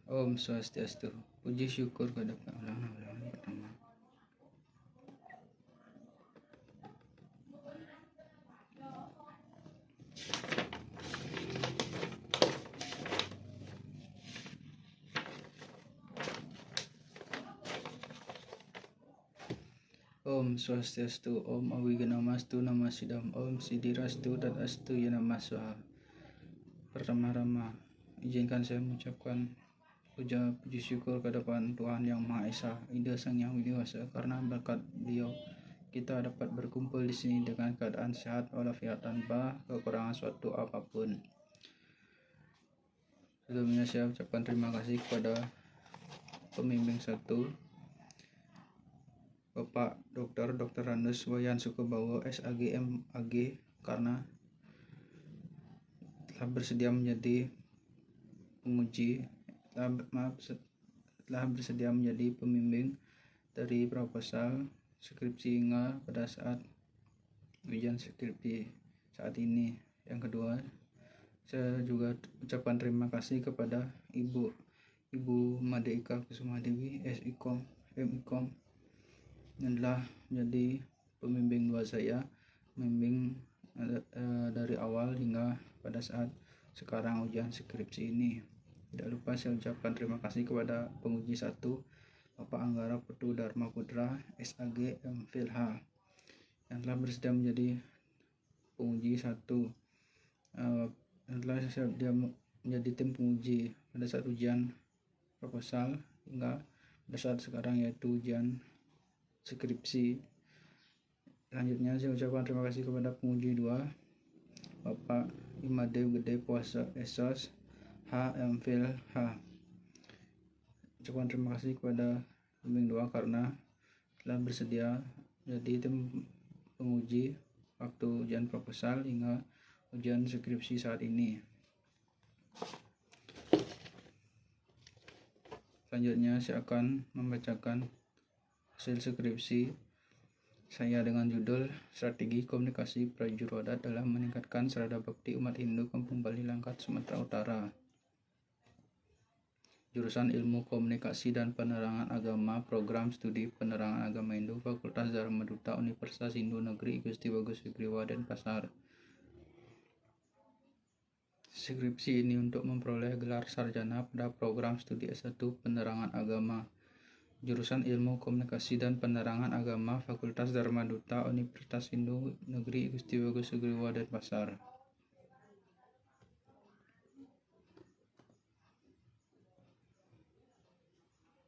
Om Swastiastu. Puji syukur kepada ulang pertama. Om Swastiastu, Om Awiganamastu Namasidam, Om Sidirastu dan Astu Yanamaswaha. Pertama-tama, izinkan saya mengucapkan puji syukur kepada Tuhan Yang Maha Esa, Ida Sang Yang Widi Wasa, karena berkat Beliau kita dapat berkumpul di sini dengan keadaan sehat walafiat tanpa kekurangan suatu apapun. Sebelumnya saya ucapkan terima kasih kepada pembimbing satu, Bapak Dr. Randus Wayan Sukobawo SAG MAG, karena telah bersedia menjadi penguji, telah bersedia menjadi pembimbing dari proposal skripsi hingga pada saat ujian skripsi saat ini. Yang kedua, saya juga ucapkan terima kasih kepada Ibu Madeika Kusuma Dewi SIKOM MIKOM yang telah menjadi pembimbing dua saya, membimbing dari awal hingga pada saat sekarang ujian skripsi ini. Tidak lupa saya ucapkan terima kasih kepada penguji satu, Bapak Anggara Putu Dharma Putra SAG MPhilH, yang telah bersedia menjadi penguji satu, yang telah bersedia menjadi tim penguji pada saat ujian proposal hingga pada saat sekarang yaitu ujian skripsi. Selanjutnya saya ucapkan terima kasih kepada penguji dua, Bapak Imadew Gede Puasa Esos HMPhilH. Ucapkan terima kasih kepada pembimbing dua karena telah bersedia menjadi tim penguji waktu ujian proposal hingga ujian skripsi saat ini. Selanjutnya saya akan membacakan hasil skripsi saya dengan judul Strategi Komunikasi Prajurit dalam Meningkatkan Sarada Bakti Umat Hindu Kampung Bali Langkat, Sumatera Utara. Jurusan Ilmu Komunikasi dan Penerangan Agama, Program Studi Penerangan Agama Hindu, Fakultas Dharma Duta Universitas Hindu Negeri Gusti Bagus Sugriwa Denpasar. Skripsi ini untuk memperoleh gelar sarjana pada program studi S1 Penerangan Agama, jurusan Ilmu Komunikasi dan Penerangan Agama, Fakultas Dharma Duta Universitas Hindu Negeri Gusti Bagus Sugriwa Denpasar.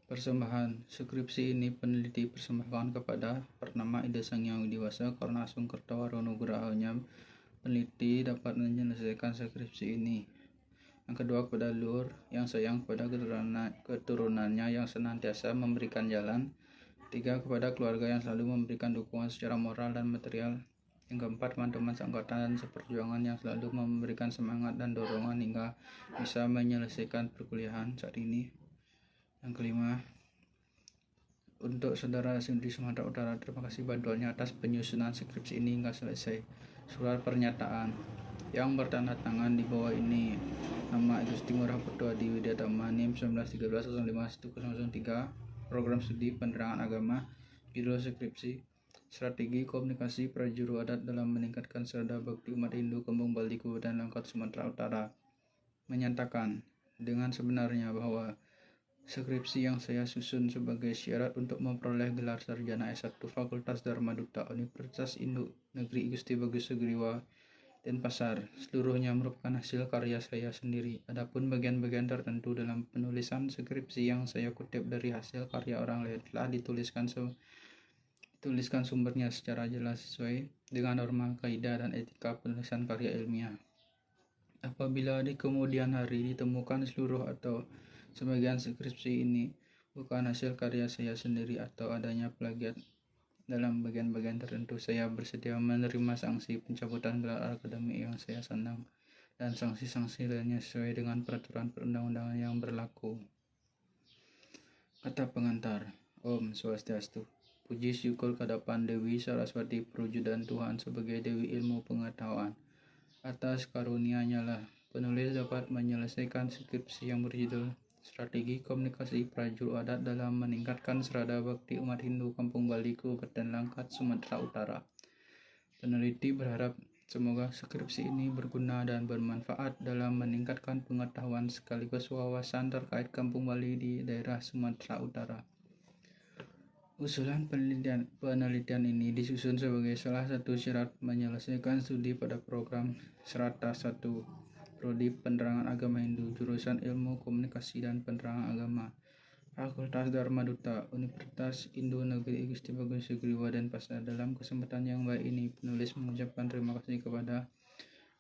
Persembahan skripsi ini peneliti persembahkan kepada pertama Ida Sang Hyang Widi Wasa karena Asung Kertawarono Nugrahonya peneliti dapat menyelesaikan skripsi ini. Yang kedua kepada leluhur yang sayang kepada keturunannya yang senantiasa memberikan jalan. Tiga, kepada keluarga yang selalu memberikan dukungan secara moral dan material. Yang keempat, teman-teman seangkatan dan seperjuangan yang selalu memberikan semangat dan dorongan hingga bisa menyelesaikan perkuliahan saat ini. Yang kelima, untuk saudara di Sumatera Utara, terima kasih bantuannya atas penyusunan skripsi ini hingga selesai. Surat pernyataan yang bertanda tangan di bawah ini: nama Gusti Ngurah Putu Adi Widyatama, NIM 1913051003, Program Studi Penerangan Agama, judul skripsi Strategi Komunikasi Prajurit Adat dalam Meningkatkan Sarada Bakti Umat Hindu Kampung Bali Kabupaten Langkat, Sumatera Utara. Menyatakan dengan sebenarnya bahwa skripsi yang saya susun sebagai syarat untuk memperoleh gelar sarjana S1 Fakultas Dharma Duta Universitas Hindu Negeri Gusti Bagus Sugriwa Denpasar seluruhnya merupakan hasil karya saya sendiri. Adapun bagian-bagian tertentu dalam penulisan skripsi yang saya kutip dari hasil karya orang lain telah dituliskan sumbernya secara jelas sesuai dengan norma, kaidah, dan etika penulisan karya ilmiah. Apabila di kemudian hari ditemukan seluruh atau sebagian skripsi ini bukan hasil karya saya sendiri atau adanya plagiat dalam bagian-bagian tertentu, saya bersedia menerima sanksi pencabutan gelar akademik yang saya sandang dan sanksi-sanksi lainnya sesuai dengan peraturan perundang-undangan yang berlaku. Kata pengantar. Om Swastiastu. Puji syukur kehadapan Dewi Saraswati perwujudan Tuhan sebagai Dewi ilmu pengetahuan. Atas karunia-Nya lah penulis dapat menyelesaikan skripsi yang berjudul Strategi Komunikasi Prajurit Adat dalam Meningkatkan Serada Bakti Umat Hindu Kampung Bali Kabupaten Langkat, Sumatera Utara. Peneliti berharap semoga skripsi ini berguna dan bermanfaat dalam meningkatkan pengetahuan sekaligus wawasan terkait Kampung Bali di daerah Sumatera Utara. Usulan penelitian ini disusun sebagai salah satu syarat menyelesaikan studi pada program Serata 1 Prodi Penerangan Agama Hindu jurusan Ilmu Komunikasi dan Penerangan Agama Fakultas Dharma Duta Universitas Hindu Negeri Gusti Bagus Sugriwa Denpasar. Dalam kesempatan yang baik ini penulis mengucapkan terima kasih kepada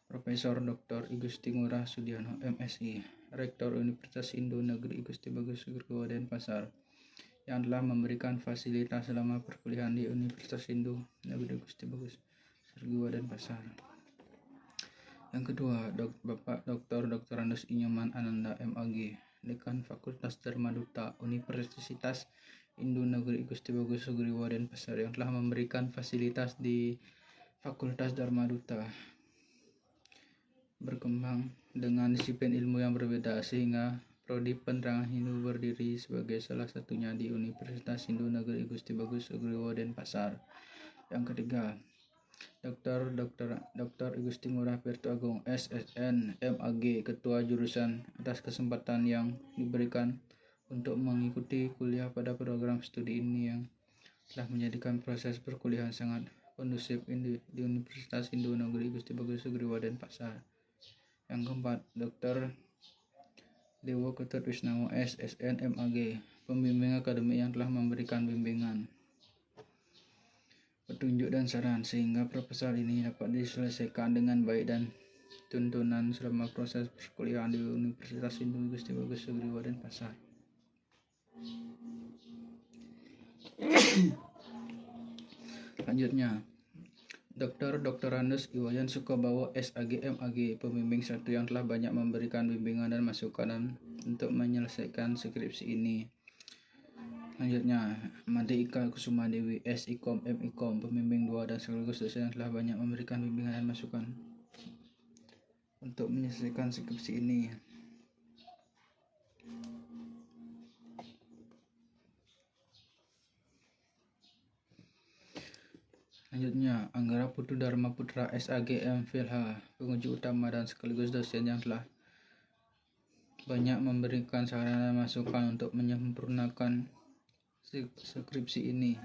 Profesor Dr. I Gusti Ngurah Sudiono MSI, Rektor Universitas Hindu Negeri Gusti Bagus Sugriwa Denpasar, yang telah memberikan fasilitas selama perkuliahan di Universitas Hindu Negeri Gusti Bagus Sugriwa Denpasar. Yang kedua, Bapak Dr. Andes Inyoman Ananda MAG, Dekan Fakultas Dharma Duta Universitas Hindu Negeri Gusti Bagus Sugriwa Denpasar, yang telah memberikan fasilitas di Fakultas Dharma Duta berkembang dengan disiplin ilmu yang berbeda sehingga Prodi Penerangan Hindu berdiri sebagai salah satunya di Universitas Hindu Negeri Gusti Bagus Sugriwa Denpasar. Yang ketiga, Dr. I Gusti Ngurah Pirtu Agung SSN MAG, Ketua Jurusan, atas kesempatan yang diberikan untuk mengikuti kuliah pada program studi ini yang telah menjadikan proses perkuliahan sangat kondusif di Universitas Hindu Negeri Gusti Bagus Sugriwa Denpasar. Yang keempat, Dr. Dewo Ketut Wisnawa SSN MAG, pembimbing akademik yang telah memberikan bimbingan, petunjuk dan saran sehingga proposal ini dapat diselesaikan dengan baik dan tuntunan selama proses perkuliahan di Universitas Hindu Gusti Bagus Sugriwa Denpasar. Selanjutnya, Dr. Andes Iwayan Sukabawa SAG MAG, pembimbing satu yang telah banyak memberikan bimbingan dan masukan untuk menyelesaikan skripsi ini. Selanjutnya, Made Ika Kusuma Dewi SIKOM MIKOM, pembimbing 2 dan sekaligus dosen yang telah banyak memberikan bimbingan dan masukan untuk menyelesaikan skripsi ini. Selanjutnya, Anggara Putu Dharma Putra SAG MPhilH, penguji utama dan sekaligus dosen yang telah banyak memberikan saran dan masukan untuk menyempurnakan skripsi ini.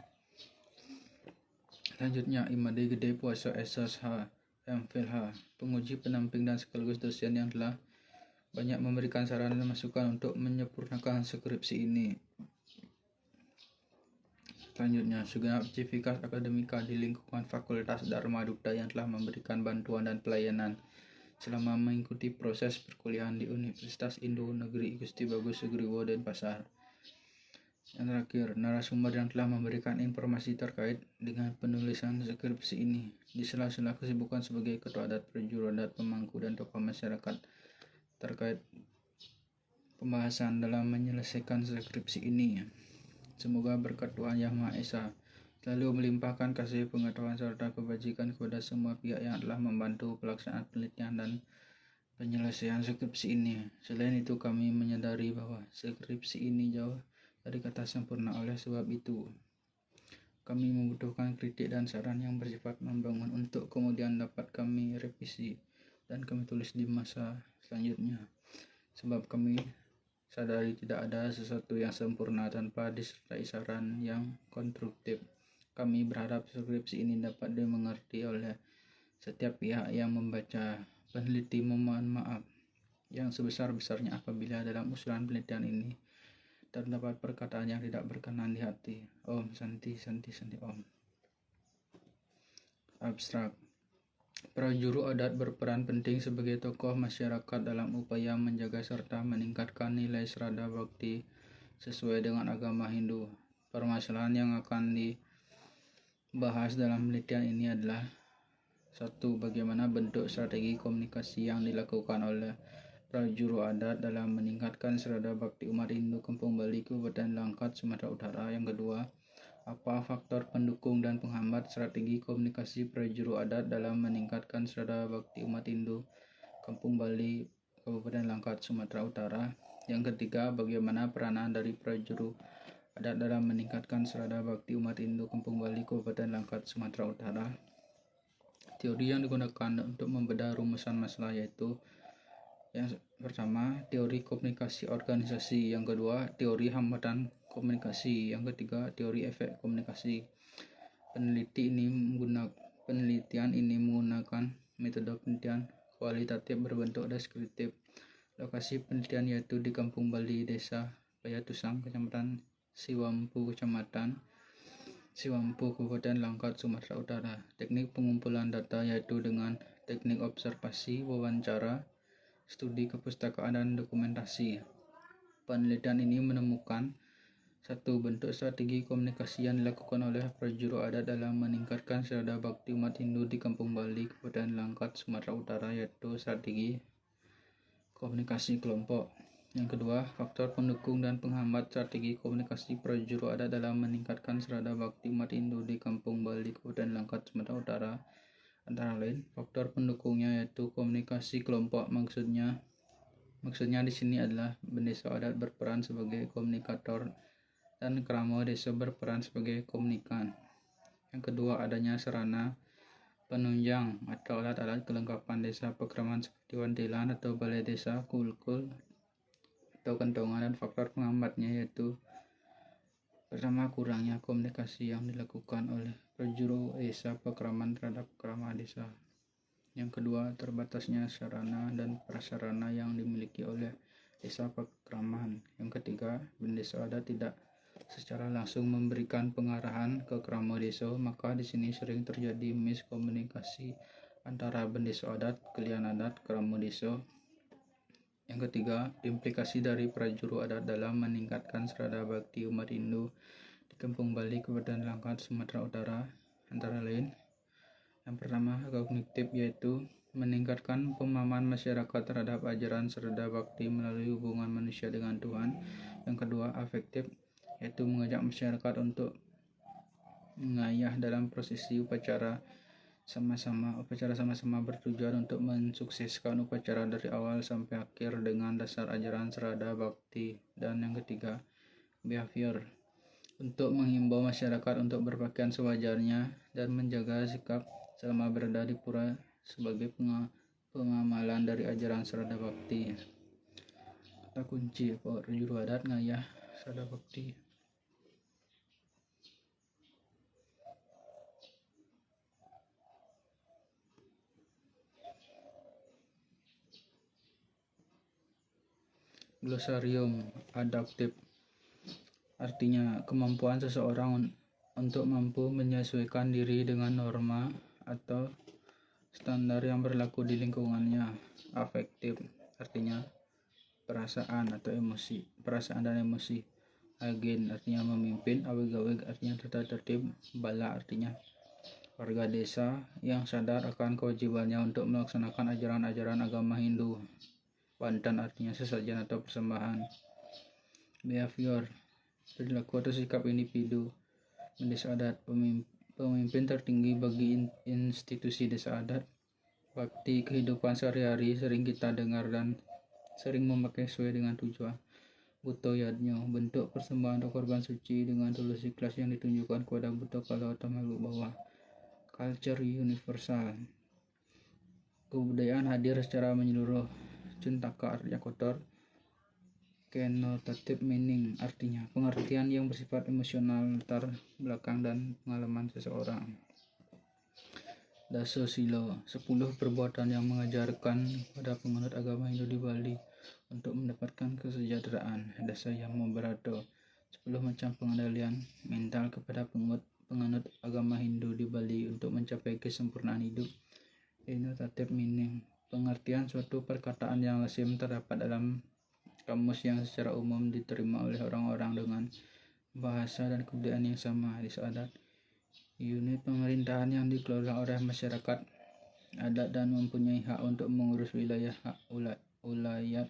Selanjutnya, Imade Gede Puasa SSH MPhilH, penguji penamping dan sekaligus dosen yang telah banyak memberikan saran dan masukan untuk menyempurnakan skripsi ini. Selanjutnya, segenap civitas akademika di lingkungan Fakultas Dharma Duta yang telah memberikan bantuan dan pelayanan selama mengikuti proses perkuliahan di Universitas Hindu Negeri Gusti Bagus Sugriwa Denpasar. Yang terakhir, narasumber yang telah memberikan informasi terkait dengan penulisan skripsi ini di sela-sela kesibukan sebagai Ketua Adat Prajurit Adat Pemangku dan tokoh masyarakat terkait pembahasan dalam menyelesaikan skripsi ini. Semoga berkat Tuhan Yang Maha Esa selalu melimpahkan kasih pengetahuan serta kebajikan kepada semua pihak yang telah membantu pelaksanaan penelitian dan penyelesaian skripsi ini. Selain itu, kami menyadari bahwa skripsi ini jauh dari kata sempurna. Oleh sebab itu, kami membutuhkan kritik dan saran yang bersifat membangun untuk kemudian dapat kami revisi dan kami tulis di masa selanjutnya. Sebab kami sadari tidak ada sesuatu yang sempurna tanpa disertai saran yang konstruktif. Kami berharap skripsi ini dapat dimengerti oleh setiap pihak yang membaca. Peneliti memohon maaf yang sebesar-besarnya apabila dalam usulan penelitian ini terdapat perkataan yang tidak berkenan di hati. Om Santi Santi Santi Om. Abstrak. Prajurit adat berperan penting sebagai tokoh masyarakat dalam upaya menjaga serta meningkatkan nilai serada bakti sesuai dengan agama Hindu. Permasalahan yang akan dibahas dalam penelitian ini adalah 1. Bagaimana bentuk strategi komunikasi yang dilakukan oleh prajuru adat dalam meningkatkan serada bakti umat Hindu Kampung Bali Kabupaten Langkat Sumatera Utara. Yang kedua, apa faktor pendukung dan penghambat strategi komunikasi prajuru adat dalam meningkatkan serada bakti umat Hindu Kampung Bali Kabupaten Langkat Sumatera Utara. Yang ketiga, bagaimana peranan dari prajuru adat dalam meningkatkan serada bakti umat Hindu Kampung Bali Kabupaten Langkat Sumatera Utara. Teori yang digunakan untuk membedah rumusan masalah yaitu yang pertama, teori komunikasi organisasi. Yang kedua, teori hambatan komunikasi. Yang ketiga, teori efek komunikasi. Penelitian ini menggunakan metode penelitian kualitatif berbentuk deskriptif. Lokasi penelitian yaitu di Kampung Bali, Desa Payatusang, Kecamatan Siwampu, Kabupaten Langkat, Sumatera Utara. Teknik pengumpulan data yaitu dengan teknik observasi, wawancara, studi kepustakaan, dan dokumentasi. Penelitian ini menemukan satu bentuk strategi komunikasi yang dilakukan oleh prajuru adat dalam meningkatkan serada bakti umat Hindu di Kampung Bali, Kabupaten Langkat, Sumatera Utara, yaitu strategi komunikasi kelompok. Yang kedua, faktor pendukung dan penghambat strategi komunikasi prajuru adat dalam meningkatkan serada bakti umat Hindu di Kampung Bali, Kabupaten Langkat, Sumatera Utara. Antara lain, faktor pendukungnya yaitu komunikasi kelompok. Maksudnya di sini adalah bendesa adat berperan sebagai komunikator dan krama desa berperan sebagai komunikan. Yang kedua, adanya sarana penunjang atau alat-alat kelengkapan desa pekraman seperti wantilan atau balai desa, kulkul atau kentongan. Dan faktor penghambatnya yaitu pertama, kurangnya komunikasi yang dilakukan oleh prajuru desa pekraman terhadap krama desa. Yang kedua, terbatasnya sarana dan prasarana yang dimiliki oleh desa pekraman. Yang ketiga, bendesa adat tidak secara langsung memberikan pengarahan ke krama desa, maka di sini sering terjadi miskomunikasi antara bendesa adat, kalian adat, krama desa. Yang ketiga, implikasi dari prajuru adat dalam meningkatkan serada bakti umat Hindu di Kampung Bali, Kabupaten Langkat, Sumatera Utara, antara lain. Yang pertama, kognitif, yaitu meningkatkan pemahaman masyarakat terhadap ajaran serada bakti melalui hubungan manusia dengan Tuhan. Yang kedua, afektif, yaitu mengajak masyarakat untuk mengayah dalam prosesi upacara sama-sama bertujuan untuk mensukseskan upacara dari awal sampai akhir dengan dasar ajaran serada bakti. Dan yang ketiga, behavior, untuk menghimbau masyarakat untuk berpakaian sewajarnya dan menjaga sikap selama berada di pura sebagai pengamalan dari ajaran serada bakti. Kata kunci prajuru adat ngayah serada bakti. Glosarium adaptif, artinya kemampuan seseorang untuk mampu menyesuaikan diri dengan norma atau standar yang berlaku di lingkungannya. Afektif, artinya perasaan dan emosi. Agen, artinya memimpin. Aweg-aweg, artinya tata tertib. Bala, artinya warga desa yang sadar akan kewajibannya untuk melaksanakan ajaran-ajaran agama Hindu. Bantan, artinya sesajen atau persembahan. Behavior, perilaku atau sikap individu desa adat. Pemimpin tertinggi bagi institusi desa adat. Bakti, kehidupan sehari-hari sering kita dengar dan sering memakai sesuai dengan tujuan. Buto yadnyo, bentuk persembahan atau korban suci dengan tulus ikhlas yang ditunjukkan kepada buto kalau atau makhluk bawah. Culture universal, kebudayaan hadir secara menyeluruh. Cuntaka, artinya kotor. Connotative meaning, artinya pengertian yang bersifat emosional, latar belakang dan pengalaman seseorang. Dasosilo, 10 perbuatan yang mengajarkan pada penganut agama Hindu di Bali untuk mendapatkan kesejahteraan. Dasayamo Barato, 10 macam pengendalian mental kepada penganut agama Hindu di Bali untuk mencapai kesempurnaan hidup. Denotative meaning, pengertian suatu perkataan yang lazim terdapat dalam kamus yang secara umum diterima oleh orang-orang dengan bahasa dan kebudayaan yang sama. Desa adat, unit pemerintahan yang dikelola oleh masyarakat adat dan mempunyai hak untuk mengurus wilayah ulayat,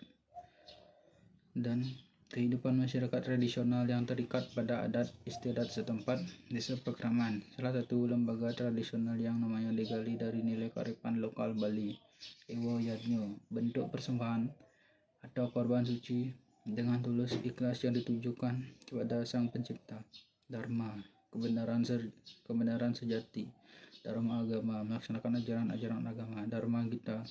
dan kehidupan masyarakat tradisional yang terikat pada adat istiadat setempat. Desa Pakraman, salah satu lembaga tradisional yang namanya digali dari nilai kearifan lokal Bali. Ewo Yadnyo, bentuk persembahan atau korban suci dengan tulus ikhlas yang ditujukan kepada Sang Pencipta. Dharma, kebenaran sejati. Dharma agama, melaksanakan ajaran-ajaran agama. Dharma Gita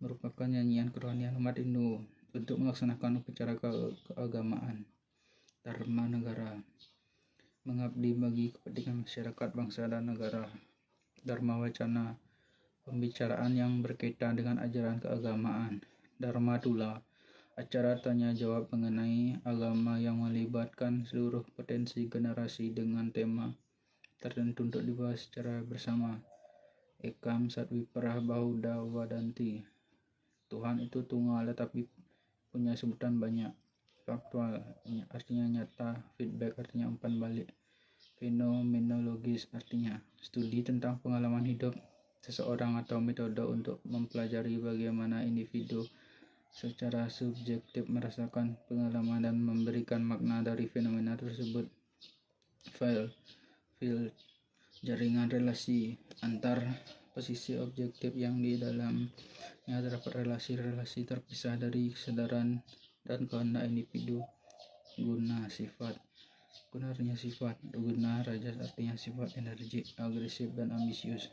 merupakan nyanyian kerohanian umat Hindu untuk melaksanakan upacara keagamaan. Dharma Negara, mengabdi bagi kepentingan masyarakat, bangsa, dan negara. Dharma Wacana, pembicaraan yang berkaitan dengan ajaran keagamaan. Dharma Tula, acara tanya jawab mengenai agama yang melibatkan seluruh potensi generasi dengan tema tertentu untuk dibahas secara bersama. Ekam Satwiprah Bahuda Wadanti, Tuhan itu tunggal tetapi punya sebutan banyak. Faktual artinya nyata, feedback artinya umpan balik, fenomenologis artinya studi tentang pengalaman hidup seseorang atau metode untuk mempelajari bagaimana individu secara subjektif merasakan pengalaman dan memberikan makna dari fenomena tersebut. File jaringan relasi antar posisi objektif yang di dalamnya terdapat relasi-relasi terpisah dari kesadaran dan kehendak individu. Guna sifat, guna artinya sifat, guna rajas artinya sifat energik, agresif, dan ambisius.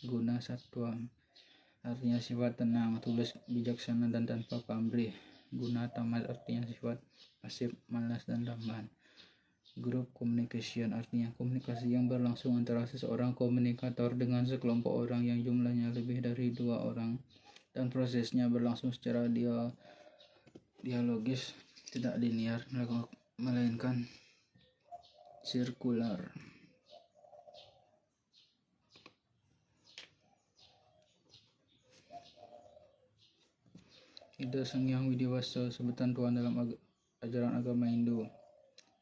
Guna satwa artinya sifat tenang, tulus, bijaksana, dan tanpa pamrih. Guna tamas artinya sifat pasif, malas, dan lamban. Group communication artinya komunikasi yang berlangsung antara seseorang komunikator dengan sekelompok orang yang jumlahnya lebih dari 2 orang dan prosesnya berlangsung secara dialogis, tidak linear, melainkan sirkular. Ida Sang Hyang Widiwasa, sebutan Tuhan dalam ajaran agama Hindu.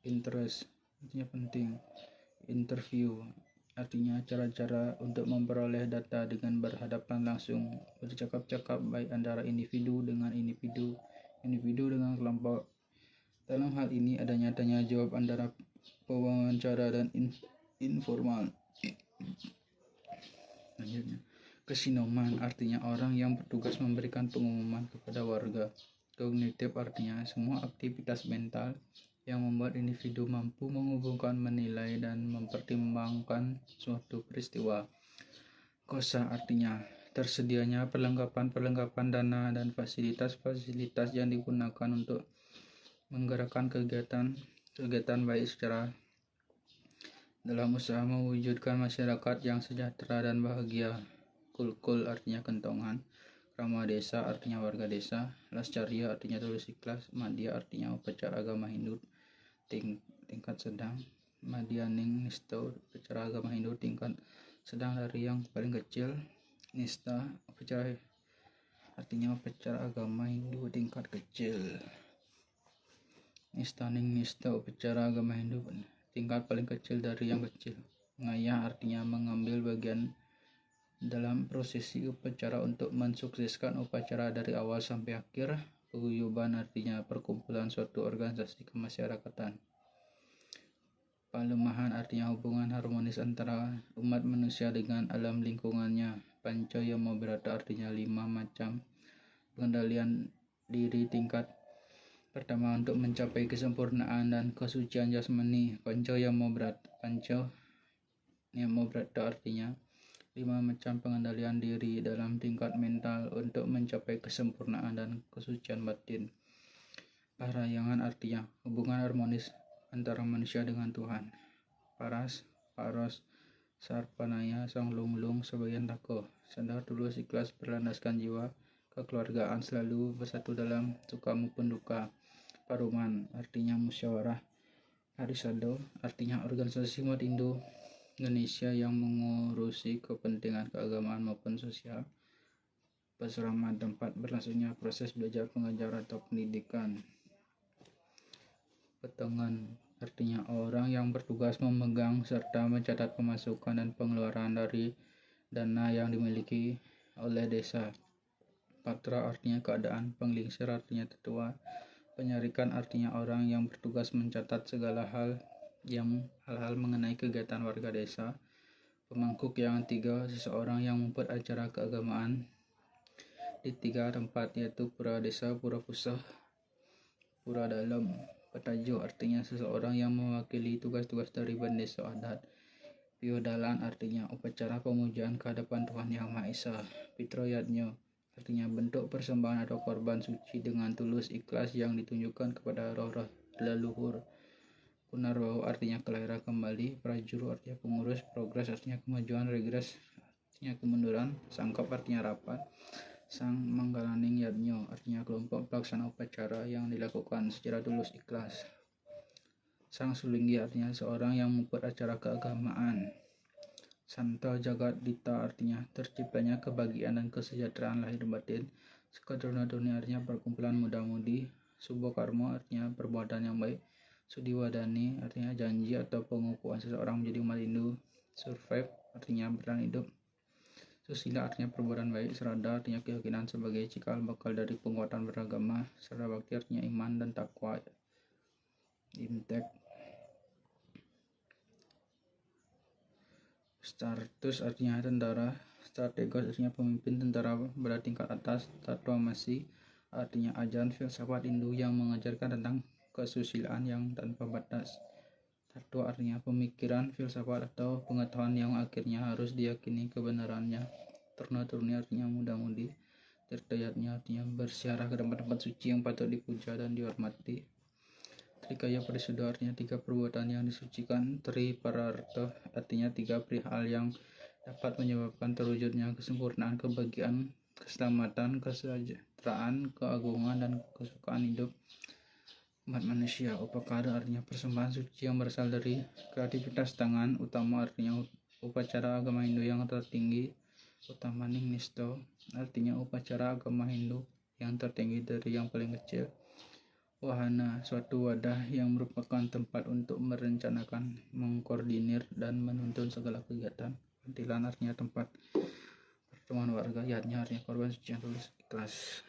Interest artinya penting. Interview artinya cara-cara untuk memperoleh data dengan berhadapan langsung, bercakap-cakap baik antara individu dengan individu dengan kelompok. Dalam hal ini adanya tanya jawab antara pewawancara dan informal. Lanjutnya, kesinoman artinya orang yang bertugas memberikan pengumuman kepada warga. Kognitif artinya semua aktivitas mental yang membuat individu mampu menghubungkan, menilai, dan mempertimbangkan suatu peristiwa. Kosa artinya tersedianya perlengkapan dana dan fasilitas yang digunakan untuk menggerakkan kegiatan baik secara dalam usaha mewujudkan masyarakat yang sejahtera dan bahagia. Kulkul artinya kentongan. Krama Desa artinya warga desa. Lascarya artinya tulus ikhlas. Madya artinya upacara agama Hindu tingkat sedang. Madyaning Nista, upacara agama Hindu tingkat sedang dari yang paling kecil. Nista artinya upacara agama Hindu tingkat kecil. Nistaning Nista, upacara agama Hindu tingkat paling kecil dari yang kecil. Ngayah artinya mengambil bagian dalam prosesi upacara untuk mensukseskan upacara dari awal sampai akhir. Paguyuban artinya perkumpulan suatu organisasi kemasyarakatan. Palemahan artinya hubungan harmonis antara umat manusia dengan alam lingkungannya. Pancayama Brata artinya 5 macam pengendalian diri tingkat pertama untuk mencapai kesempurnaan dan kesucian jasmani. Pancayama Brata artinya 5 macam pengendalian diri dalam tingkat mental untuk mencapai kesempurnaan dan kesucian batin. Parayangan artinya hubungan harmonis antara manusia dengan Tuhan. Paros Sarpanaya Sang Lunglung sebagian tako. Sadar tulus ikhlas berlandaskan jiwa kekeluargaan selalu bersatu dalam suka maupun duka. Paruman artinya musyawarah. Harisado artinya organisasi umat Hindu Indonesia yang mengurusi kepentingan keagamaan maupun sosial. Pesrama tempat berlangsungnya proses belajar mengajar atau pendidikan. Petengan artinya orang yang bertugas memegang serta mencatat pemasukan dan pengeluaran dari dana yang dimiliki oleh desa. Patra artinya keadaan, penglingsir artinya tetua, penyarikan artinya orang yang bertugas mencatat segala hal mengenai kegiatan warga desa. Pemangkuk yang ketiga, seseorang yang membuat acara keagamaan di 3 tempat, yaitu pura desa, pura pusah, pura dalam. Petajo artinya seseorang yang mewakili tugas-tugas dari desa adat. Piodalan artinya upacara pemujaan kehadapan Tuhan Yang Maha Esa. Pitroyatnyo artinya bentuk persembahan atau korban suci dengan tulus ikhlas yang ditunjukkan kepada roh-roh leluhur. Punarwau artinya kelahiran kembali. Prajuru artinya pengurus. Progres artinya kemajuan. Regres artinya kemunduran. Sangkap artinya rapat. Sang Manggalaning Yadnyo artinya kelompok pelaksana upacara yang dilakukan secara tulus ikhlas. Sang Sulinggi artinya seorang yang membuat acara keagamaan. Santa Jagat Dita artinya terciptanya kebahagiaan dan kesejahteraan lahir batin. Sekadrona dunia artinya perkumpulan muda-mudi. Subokarmo artinya perbuatan yang baik. Sudiwadani artinya janji atau pengukuhan seseorang menjadi umat Hindu. Survive artinya bertahan hidup. Susila artinya perbuatan baik. Serada artinya keyakinan sebagai cikal bakal dari penguatan beragama. Serada bakti artinya iman dan takwa. Imtek. Status artinya tentara. Strategos artinya pemimpin tentara pada tingkat atas. Tatwamasi artinya ajaran filsafat Hindu yang mengajarkan tentang kesusilaan yang tanpa batas. Tatwa artinya pemikiran, filsafat atau pengetahuan yang akhirnya harus diyakini kebenarannya. Terna-turni artinya muda-mudi. Tirtayatnya artinya bersiarah ke tempat-tempat suci yang patut dipuja dan dihormati. Trikaya Parisuddha artinya 3 perbuatan yang disucikan. Triparartha artinya 3 perihal yang dapat menyebabkan terwujudnya kesempurnaan, kebahagiaan, keselamatan, kesejahteraan, keagungan, dan kesukaan hidup umat manusia. Upakara artinya persembahan suci yang berasal dari kreativitas tangan. Utama artinya upacara agama Hindu yang tertinggi. Utamaning Nisto artinya upacara agama Hindu yang tertinggi dari yang paling kecil. Wahana suatu wadah yang merupakan tempat untuk merencanakan, mengkoordinir, dan menuntun segala kegiatan. Pantilan artinya tempat pertemuan warga. Yatnya artinya korban suci yang tulus ikhlas.